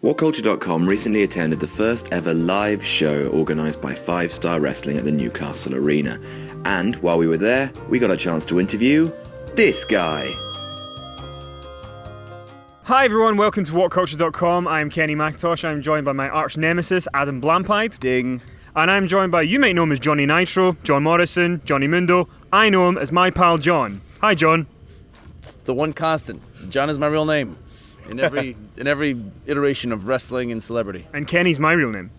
WhatCulture.com recently attended the first ever live show organised by 5 Star Wrestling at the Newcastle Arena. And while we were there, we got a chance to interview this guy. Hi everyone, welcome to WhatCulture.com. I'm Kenny McIntosh. I'm joined by my arch nemesis, Adam Blampide. Ding. And I'm joined by, you might know him as Johnny Nitro, John Morrison, Johnny Mundo. I know him as my pal John. Hi John. It's the one constant. John is my real name. In every iteration of wrestling and celebrity. And Kenny's my real name.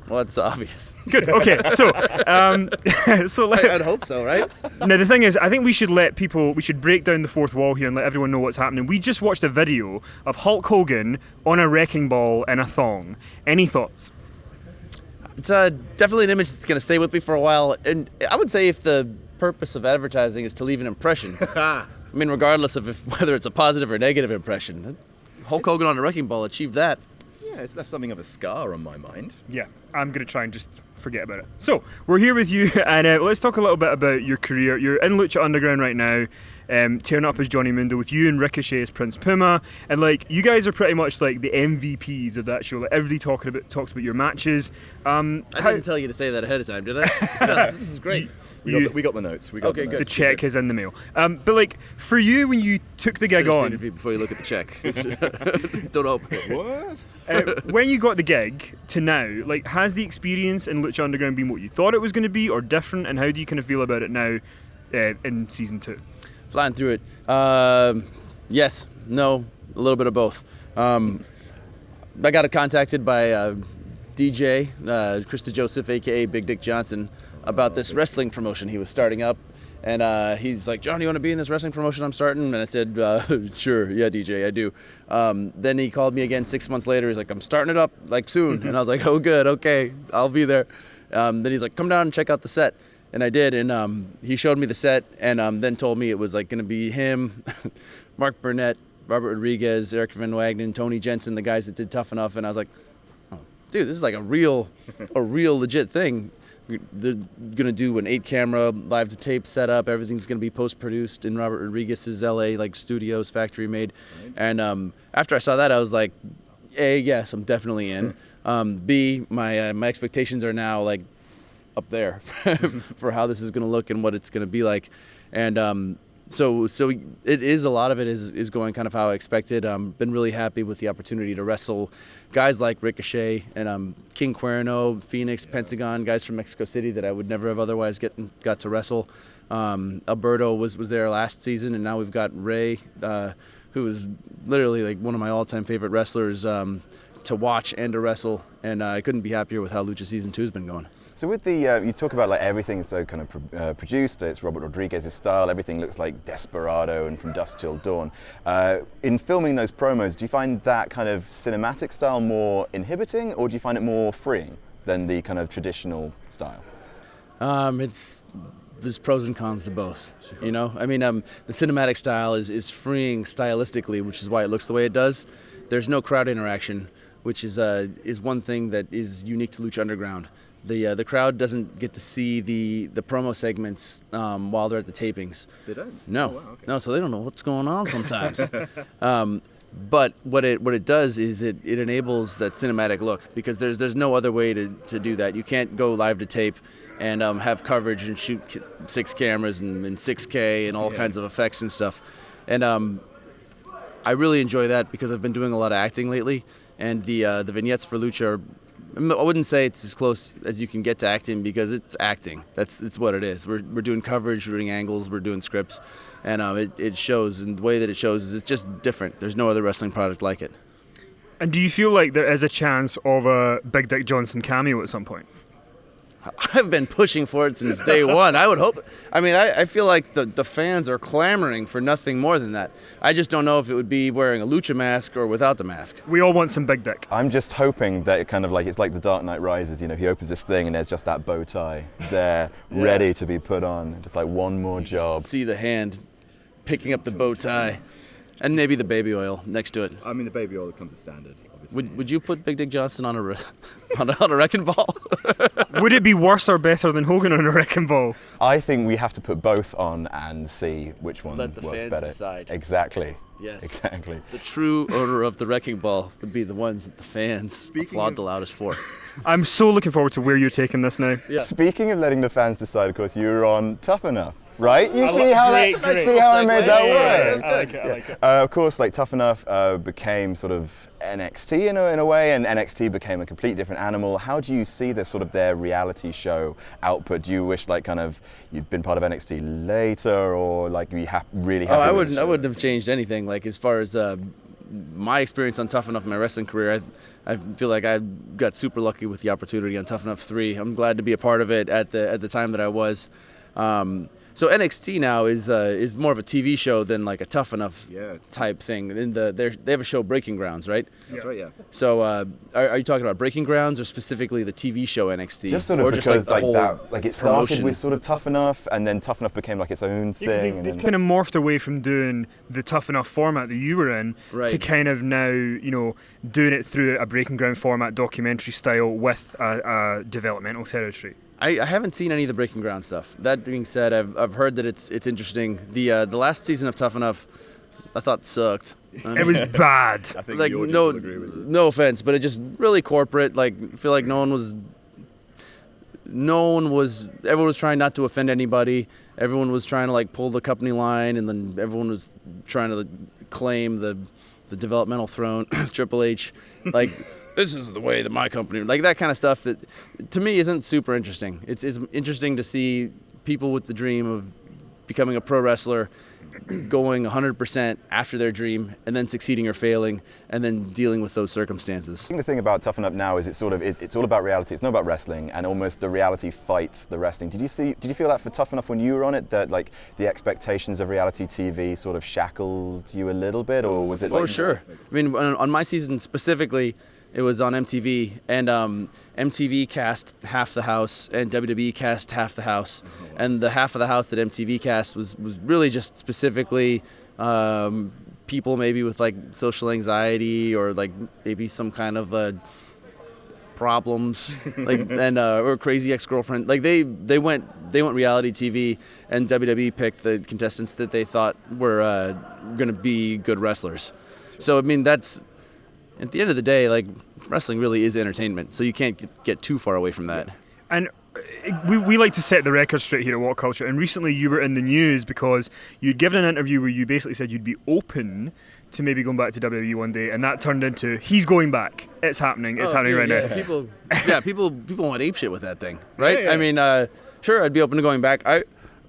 Well, it's obvious. Good. Okay. So, I'd hope so, right? Now the thing is, I think we should break down the fourth wall here and let everyone know what's happening. We just watched a video of Hulk Hogan on a wrecking ball in a thong. Any thoughts? It's definitely an image that's going to stay with me for a while. And I would say if the purpose of advertising is to leave an impression, I mean, regardless of whether it's a positive or negative impression, Hulk Hogan on a wrecking ball achieved that. Yeah, it's left something of a scar on my mind. Yeah, I'm going to try and just forget about it. So, we're here with you, and let's talk a little bit about your career. You're in Lucha Underground right now, tearing up as Johnny Mundo, with you and Ricochet as Prince Puma, and like, you guys are pretty much like the MVPs of that show. Like, everybody talks about your matches. I didn't tell you to say that ahead of time, did I? Yeah, this is great. We got the notes. Okay, good. The check is in the mail. But like, for you, when you took the gig on... before you look at the check. Don't open it. What? When you got the gig to now, like, has the experience in Lucha Underground been what you thought it was going to be, or different, and how do you kind of feel about it now in season 2? Flying through it. Yes, no, a little bit of both. I got contacted by DJ, Krista Joseph, a.k.a. Big Dick Johnson, about this wrestling promotion he was starting up. And he's like, John, you want to be in this wrestling promotion I'm starting? And I said, sure, yeah, DJ, I do. Then he called me again 6 months later. He's like, I'm starting it up, like, soon. And I was like, oh, good, okay, I'll be there. Then he's like, come down and check out the set. And I did, and he showed me the set, and then told me it was like going to be him, Mark Burnett, Robert Rodriguez, Eric Van Wagenen, Tony Jensen, the guys that did Tough Enough. And I was like, oh, dude, this is like a real legit thing. They're going to do an 8-camera live-to-tape setup. Everything's going to be post-produced in Robert Rodriguez's LA like studios, factory made. And after I saw that, I was like, A, yes, I'm definitely in. B, my expectations are now like up there for how this is going to look and what it's going to be like. And so it is, a lot of it is going kind of how I expected. Been really happy with the opportunity to wrestle guys like Ricochet and King Cuerno, Phoenix, Pentagon, guys from Mexico City that I would never have otherwise got to wrestle. Alberto was there last season, and now we've got Ray, who is literally like one of my all-time favorite wrestlers to watch and to wrestle. And I couldn't be happier with how Lucha Season 2 has been going. So with the, you talk about like everything's so kind of produced, it's Robert Rodriguez's style, everything looks like Desperado and From Dusk Till Dawn. In filming those promos, do you find that kind of cinematic style more inhibiting, or do you find it more freeing than the kind of traditional style? There's pros and cons to both, you know? I mean, the cinematic style is freeing stylistically, which is why it looks the way it does. There's no crowd interaction, which is one thing that is unique to Lucha Underground. The crowd doesn't get to see the promo segments while they're at the tapings. They don't? No. Oh, wow, okay. No, so they don't know what's going on sometimes. But what it does is it enables that cinematic look, because there's no other way to do that. You can't go live to tape and have coverage and shoot 6 cameras and 6K and all kinds of effects and stuff. And I really enjoy that because I've been doing a lot of acting lately, and the vignettes for Lucha are, I wouldn't say it's as close as you can get to acting, because it's acting. It's what it is. We're doing coverage, we're doing angles, we're doing scripts, and it shows. And the way that it shows is it's just different. There's no other wrestling product like it. And do you feel like there is a chance of a Big Dick Johnson cameo at some point? I've been pushing for it since day one. I would hope. I mean, I feel like the fans are clamoring for nothing more than that. I just don't know if it would be wearing a lucha mask or without the mask. We all want some Big Dick. I'm just hoping that it kind of like, it's like The Dark Knight Rises, you know, he opens this thing and there's just that bow tie there, ready to be put on. Just like one more job. Just see the hand picking up the bow tie, and maybe the baby oil next to it. I mean, the baby oil comes as standard. Would you put Big Dick Johnson on a wrecking ball? Would it be worse or better than Hogan on a wrecking ball? I think we have to put both on and see which one Let the works fans better. decide. Exactly. Yes. Exactly. The true owner of the wrecking ball would be the ones that the fans applaud the loudest for. I'm so looking forward to where you're taking this now. Yeah. Speaking of letting the fans decide, of course, you were on Tough Enough, right? You see lo- how great, that? great. See how I made that Yeah, work? I like it. I like it. Of course, like Tough Enough became sort of NXT in a way, and NXT became a completely different animal. How do you see this sort of their reality show output? Do you wish like kind of you'd been part of NXT later, or like you really happy? I with the show? wouldn't have changed anything. Like as far as my experience on Tough Enough in my wrestling career, I feel like I got super lucky with the opportunity on Tough Enough 3. I'm glad to be a part of it at the time that I was. So NXT now is more of a TV show than like a Tough Enough type thing. They have a show, Breaking Grounds, right? That's right, yeah. So are you talking about Breaking Grounds or specifically the TV show NXT? Just sort of or because just like the whole that, like it started promotion? with sort of Tough Enough, and then Tough Enough became like its own Yeah, 'cause thing. they've and kind of morphed away from doing the Tough Enough format that you were in to Right. kind of now, doing it through a Breaking Ground format, documentary style with a developmental territory. I haven't seen any of the Breaking Ground stuff. That being said, I've heard that it's interesting. The last season of Tough Enough, I thought sucked. It was bad. I think Like the audience no will agree with you. no offense, but it just really corporate. Like I feel like everyone was trying not to offend anybody. Everyone was trying to like pull the company line, and then everyone was trying to claim the developmental throne. Triple H, like this is the way that my company, like that kind of stuff that to me isn't super interesting. It's interesting to see people with the dream of becoming a pro wrestler going 100% after their dream and then succeeding or failing and then dealing with those circumstances. I think the thing about Tough Enough now is it's all about reality. It's not about wrestling, and almost the reality fights the wrestling. Did you feel that for Tough Enough when you were on it, that like the expectations of reality TV sort of shackled you a little bit, or was it like? For sure. I mean, on my season specifically, it was on MTV, and MTV cast half the house, and WWE cast half the house, and the half of the house that MTV cast was really just specifically people maybe with like social anxiety or like maybe some kind of problems, like and or crazy ex-girlfriend. Like they went reality TV, and WWE picked the contestants that they thought were going to be good wrestlers. So I mean that's. At the end of the day, like wrestling really is entertainment, so you can't get too far away from that. And we like to set the record straight here at WhatCulture, and recently you were in the news because you'd given an interview where you basically said you'd be open to maybe going back to WWE one day, and that turned into he's going back. It's happening. It's happening right now. People went apeshit with that thing, right? Yeah. I mean, sure, I'd be open to going back.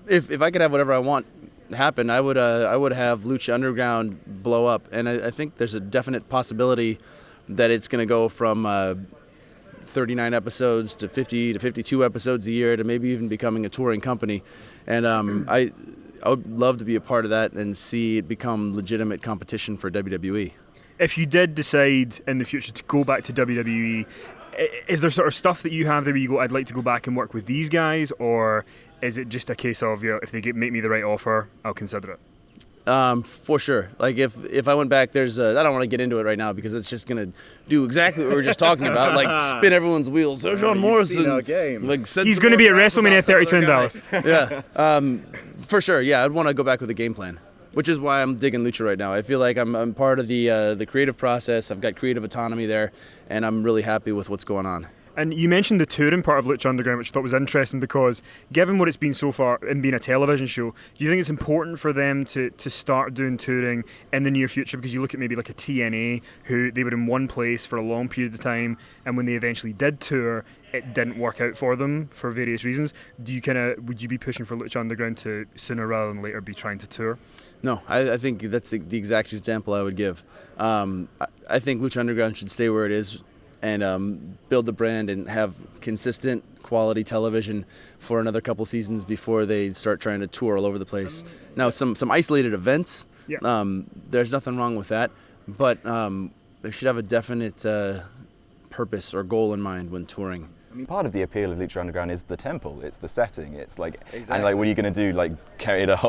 If I could have whatever I want happen, I would have Lucha Underground blow up, and I think there's a definite possibility that it's going to go from 39 episodes to 50 to 52 episodes a year to maybe even becoming a touring company, and I would love to be a part of that and see it become legitimate competition for WWE. If you did decide in the future to go back to WWE, is there sort of stuff that you have there where you go, I'd like to go back and work with these guys, or is it just a case of, if they make me the right offer, I'll consider it? For sure. Like if I went back, I don't want to get into it right now because it's just gonna do exactly what we were just talking about, like spin everyone's wheels. There's John Morrison. Like He's going to be at WrestleMania 32 in Dallas. Yeah. For sure. Yeah, I'd want to go back with a game plan, which is why I'm digging Lucha right now. I feel like I'm part of the creative process. I've got creative autonomy there, and I'm really happy with what's going on. And you mentioned the touring part of Lucha Underground, which I thought was interesting because given what it's been so far in being a television show, do you think it's important for them to start doing touring in the near future? Because you look at maybe like a TNA, who they were in one place for a long period of time, and when they eventually did tour, it didn't work out for them for various reasons. Would you be pushing for Lucha Underground to sooner rather than later be trying to tour? No, I think that's the exact example I would give. I think Lucha Underground should stay where it is and build the brand and have consistent quality television for another couple seasons before they start trying to tour all over the place. Now, some isolated events, there's nothing wrong with that, but they should have a definite purpose or goal in mind when touring. I mean, part of the appeal of Lucha Underground is the temple. It's the setting. It's like, Exactly. and like, what are you going to do? Like,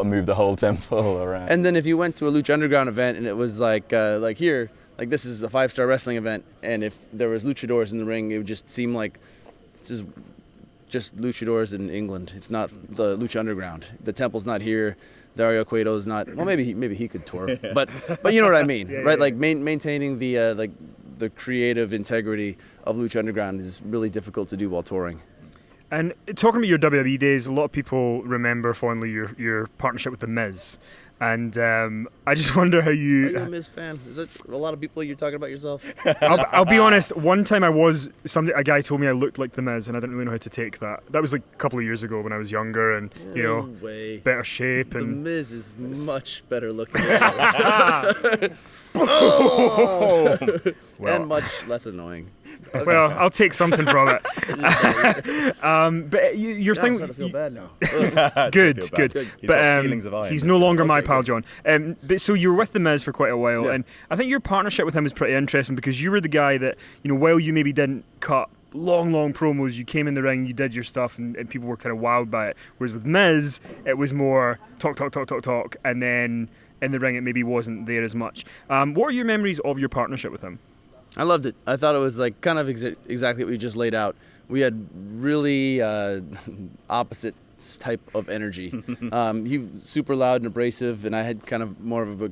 move the whole temple around? And then if you went to a Lucha Underground event and it was like here, like this is a 5-star wrestling event, and if there was luchadors in the ring, it would just seem like this is just luchadors in England. It's not the Lucha Underground. The temple's not here. Dario Cueto's not. Well, maybe he could tour, but you know what I mean, right? Like maintaining the the creative integrity of Lucha Underground is really difficult to do while touring. And talking about your WWE days, a lot of people remember fondly your partnership with The Miz. And I just wonder how you... Are you a Miz fan? Is that a lot of people you're talking about yourself? I'll be honest, one time a guy told me I looked like The Miz, and I didn't really know how to take that. That was like a couple of years ago when I was younger and, better shape. The And Miz is much better looking. Well. And much less annoying. Well, I'll take something from it. But your thing... I'm starting to feel bad now. Good. He's But got feelings of iron. he's no longer my Okay, pal, good. John. But so you were with The Miz for quite a while, Yeah. and I think your partnership with him was pretty interesting because you were the guy that, while you maybe didn't cut long promos, you came in the ring, you did your stuff, and people were kind of wowed by it. Whereas with Miz, it was more talk, and then in the ring it maybe wasn't there as much. What are your memories of your partnership with him? I loved it. I thought it was like kind of exactly what we just laid out. We had really opposite type of energy. He was super loud and abrasive, and I had kind of more of a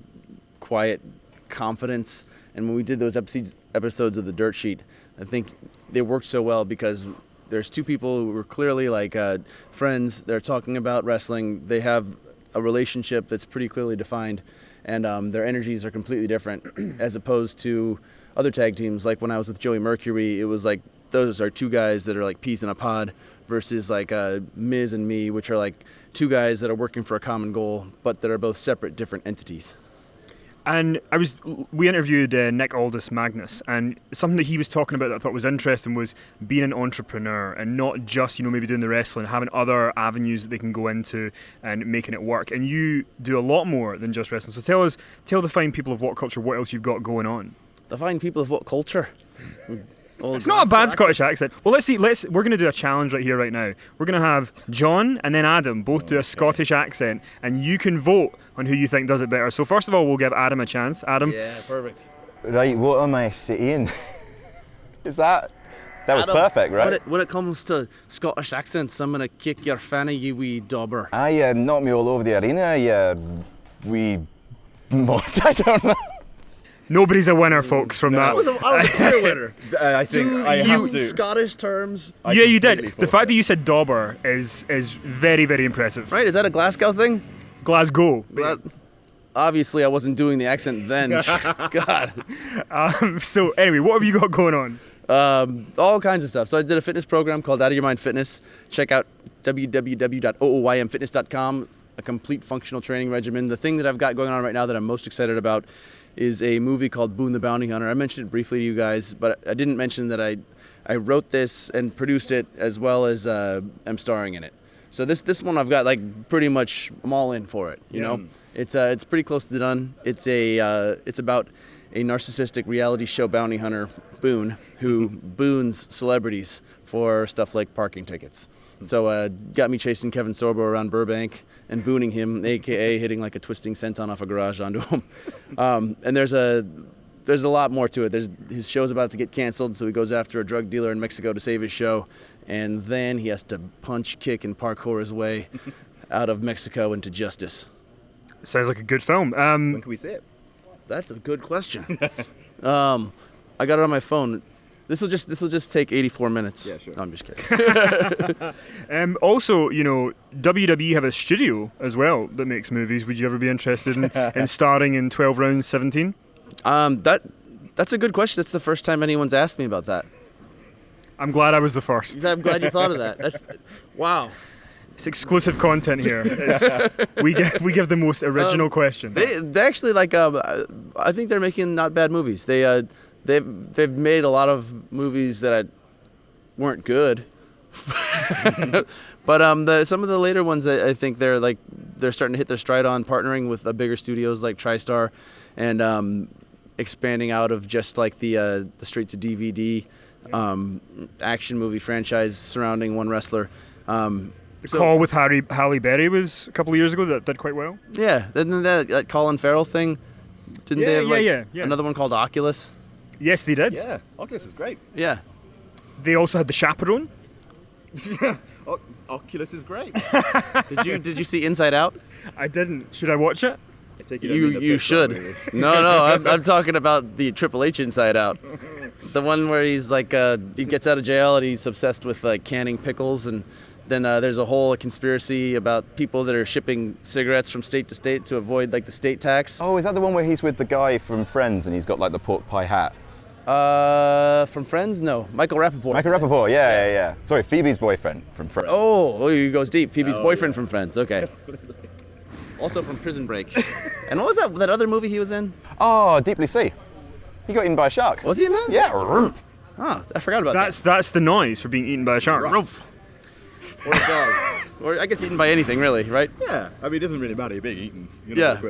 quiet confidence. And when we did those episodes of The Dirt Sheet, I think they worked so well because there's two people who were clearly like friends. They're talking about wrestling. They have a relationship that's pretty clearly defined, and their energies are completely different as opposed to other tag teams. Like when I was with Joey Mercury, it was like those are two guys that are like peas in a pod versus like Miz and me, which are like two guys that are working for a common goal, but that are both separate, different entities. And we interviewed Nick Aldis Magnus, and something that he was talking about that I thought was interesting was being an entrepreneur and not just, maybe doing the wrestling, having other avenues that they can go into and making it work. And you do a lot more than just wrestling. So tell the fine people of WhatCulture what else you've got going on. The fine people of WhatCulture. It's not a bad Scottish accent. Well, let's see. We're going to do a challenge right here, right now. We're going to have John and then Adam both do a Scottish accent, and you can vote on who you think does it better. So first of all, we'll give Adam a chance. Adam. Yeah, perfect. Right, what am I saying? That was Adam, perfect, right? When it comes to Scottish accents, I'm gonna kick your fanny, you wee dauber. Knocked me all over the arena, I don't know. Nobody's a winner, folks, from that. I was a clear winner. I think I have to. Scottish terms. Yeah, you did. completely The thought fact that you said dauber is very, very impressive. Right? Is that a Glasgow thing? Glasgow. Obviously, I wasn't doing the accent then. God. So anyway, what have you got going on? All kinds of stuff. So I did a fitness program called Out of Your Mind Fitness. Check out www.ooymfitness.com. A complete functional training regimen. The thing that I've got going on right now that I'm most excited about is a movie called Boone the Bounty Hunter. I mentioned it briefly to you guys, but I didn't mention that I wrote this and produced it as well as I'm starring in it. So this one I've got like pretty much I'm all in for it. You know, it's pretty close to done. It's about a narcissistic reality show bounty hunter, Boone, who boons celebrities for stuff like parking tickets. So got me chasing Kevin Sorbo around Burbank and booning him, aka hitting like a twisting senton off a garage onto him. And there's a lot more to it. His show's about to get canceled, so he goes after a drug dealer in Mexico to save his show, and then he has to punch, kick, and parkour his way out of Mexico into justice. Sounds like a good film. When can we see it? That's a good question. I got it on my phone. This will just take 84 minutes. Yeah, sure. No, I'm just kidding. Also, WWE have a studio as well that makes movies. Would you ever be interested in starring in 12 Rounds 17? That's a good question. That's the first time anyone's asked me about that. I'm glad I was the first. I'm glad you thought of that. Wow. It's exclusive content here. We give the most original question. They actually I think they're making not bad movies. They've made a lot of movies that weren't good, but some of the later ones I think they're starting to hit their stride on partnering with bigger studios like TriStar, and expanding out of just like the straight to DVD action movie franchise surrounding one wrestler. Call with Halle Berry was a couple of years ago that did quite well. Yeah, then that Colin Farrell thing. Didn't they have yeah. another one called Oculus? Yes, they did. Yeah, Oculus was great. Yeah. They also had The Chaperone. Oculus is great. Did you see Inside Out? I didn't. Should I watch it? You should. No, I'm talking about the Triple H Inside Out. The one where he's like, he gets out of jail and he's obsessed with like canning pickles, and then there's a whole conspiracy about people that are shipping cigarettes from state to state to avoid like the state tax. Oh, is that the one where he's with the guy from Friends and he's got like the pork pie hat? From Friends? No, Michael Rappaport. Michael Rappaport, yeah. Sorry, Phoebe's boyfriend from Friends. Oh, he goes deep. Phoebe's boyfriend from Friends. Okay. Also from Prison Break. And what was that other movie he was in? Oh, Deep Blue Sea. He got eaten by a shark. Was he in that? Yeah. Oh, I forgot about that. That's the noise for being eaten by a shark. Roof. Or a dog. Or I guess eaten by anything, really, right? Yeah. I mean, it doesn't really matter. You're being eaten. Yeah.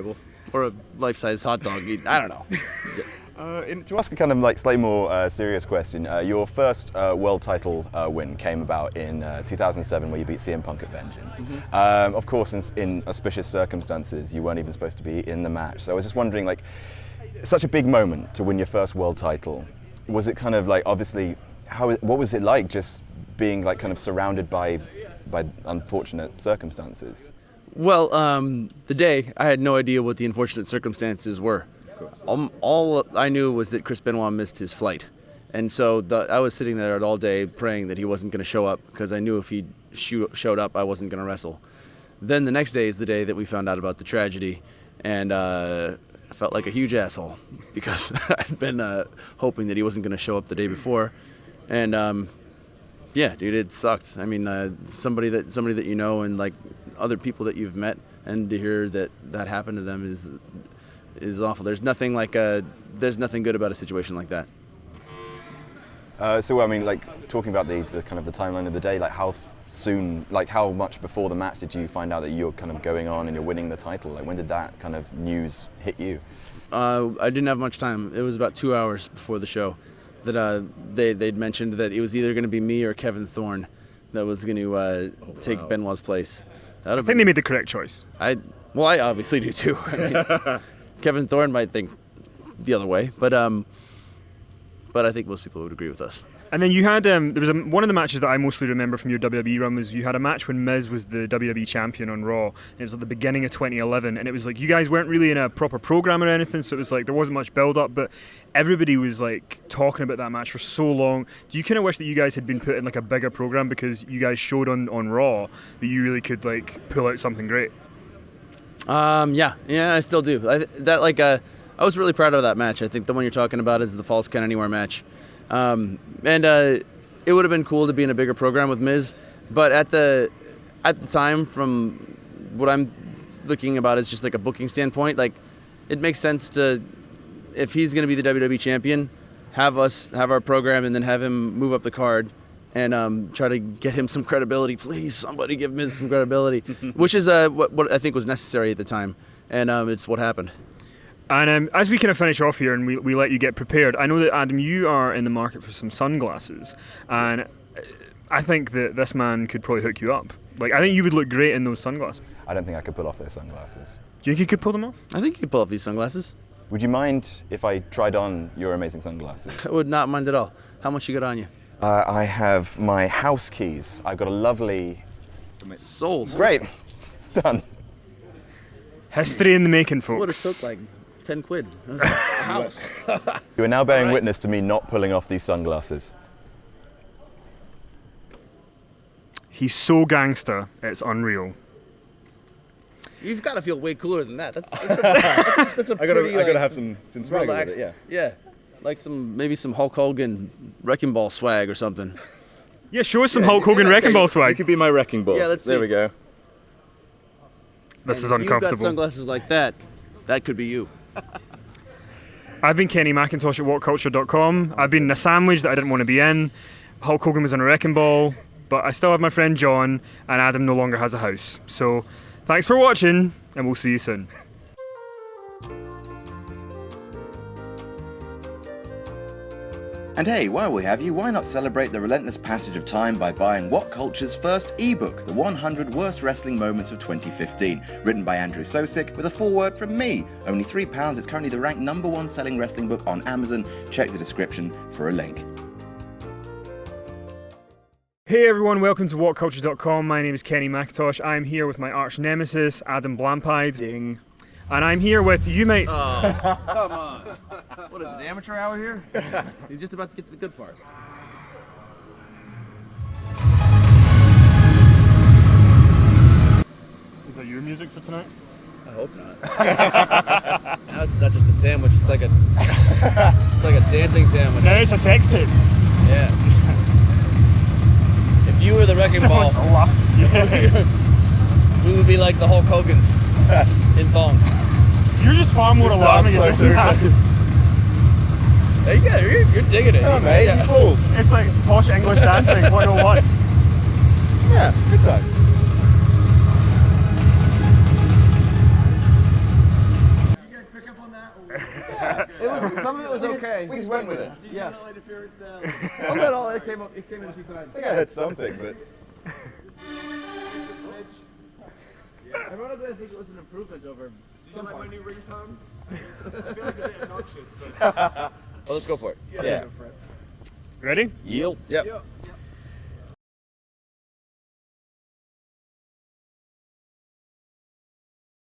Or a life-size hot dog eaten. I don't know. To ask a kind of like slightly more serious question, your first world title win came about in 2007, where you beat CM Punk at Vengeance. Of course, in auspicious circumstances, you weren't even supposed to be in the match. So I was just wondering, like, such a big moment to win your first world title. Was it kind of like, obviously, what was it like just being like kind of surrounded by unfortunate circumstances? Well, the day, I had no idea what the unfortunate circumstances were. All I knew was that Chris Benoit missed his flight. And so I was sitting there all day praying that he wasn't going to show up, because I knew if he showed up, I wasn't going to wrestle. Then the next day is the day that we found out about the tragedy, and I felt like a huge asshole because I'd been hoping that he wasn't going to show up the day before. And yeah, dude, it sucked. I mean, somebody that you know and like other people that you've met, and to hear that happened to them is awful. There's nothing good about a situation like that. So I mean, like, talking about the kind of the timeline of the day, like how soon, like how much before the match did you find out that you're kind of going on and you're winning the title? Like, when did that kind of news hit you? I didn't have much time. It was about 2 hours before the show that they'd mentioned that it was either going to be me or Kevin Thorne that was going to take Benoit's place. I think they made the correct choice. I obviously do too. I mean, Kevin Thorne might think the other way, but I think most people would agree with us. And then you had, there was one of the matches that I mostly remember from your WWE run was you had a match when Miz was the WWE champion on Raw. It was at the beginning of 2011, and it was like you guys weren't really in a proper program or anything, so it was like there wasn't much build-up, but everybody was like talking about that match for so long. Do you kind of wish that you guys had been put in like a bigger program, because you guys showed on Raw that you really could like pull out something great? Yeah, I still do. I was really proud of that match. I think the one you're talking about is the Falls Count Anywhere match. And it would have been cool to be in a bigger program with Miz, but at the time, from what I'm looking about is just like a booking standpoint, like it makes sense to, if he's going to be the WWE champion, have our program and then have him move up the card and try to get him some credibility. Please, somebody give Miz some credibility, which is what I think was necessary at the time, and it's what happened. And as we kind of finish off here and we let you get prepared, I know that, Adam, you are in the market for some sunglasses, and I think that this man could probably hook you up. Like, I think you would look great in those sunglasses. I don't think I could pull off those sunglasses. Do you think you could pull them off? I think you could pull off these sunglasses. Would you mind if I tried on your amazing sunglasses? I would not mind at all. How much you got on you? I have my house keys. I've got a lovely... Sold. Great. Done. History in the making, folks. What does it look like? 10 quid. A house. You are now bearing witness to me not pulling off these sunglasses. He's so gangster, it's unreal. You've got to feel way cooler than that. That's a pretty, I gotta have some swagger relaxed. with it, Yeah. Like maybe some Hulk Hogan Wrecking Ball swag or something. Yeah, show us some Hulk Hogan Wrecking Ball swag. You could be my wrecking ball. Yeah, let's see. There we go. This is If uncomfortable. you've got sunglasses like that, that could be you. I've been Kenny McIntosh at WhatCulture.com. I've been in a sandwich that I didn't want to be in. Hulk Hogan was on a wrecking ball, but I still have my friend John, and Adam no longer has a house. So thanks for watching, and we'll see you soon. And hey, while we have you, why not celebrate the relentless passage of time by buying WhatCulture's first ebook, The 100 Worst Wrestling Moments of 2015, written by Andrew Sosick with a foreword from me. Only £3, it's currently the ranked #1 selling wrestling book on Amazon. Check the description for a link. Hey everyone, welcome to WhatCulture.com. My name is Kenny McIntosh. I'm here with my arch nemesis, Adam Blampide. Ding. And I'm here with, you might... Oh, come on. What is it, amateur hour here? He's just about to get to the good part. Is that your music for tonight? I hope not. Now it's not just a sandwich, it's like a dancing sandwich. No, it's a sex tape. Yeah. If you were the wrecking ball, we would be like the Hulk Hogan's in thongs. You're just far more alarming than that. Hey, yeah, you're digging it. Oh, mate, Yeah. you pulled. It's like posh English dancing 101. Yeah, good time. Some of it was okay. We just went with it. Yeah. Some of it all it came in a few times. I think I heard something, but Ironically, I think it was an improvement over some parts. New ringtone? I feel like it's a bit obnoxious, but Oh, let's go for it. yeah. Ready? Yield. Yep.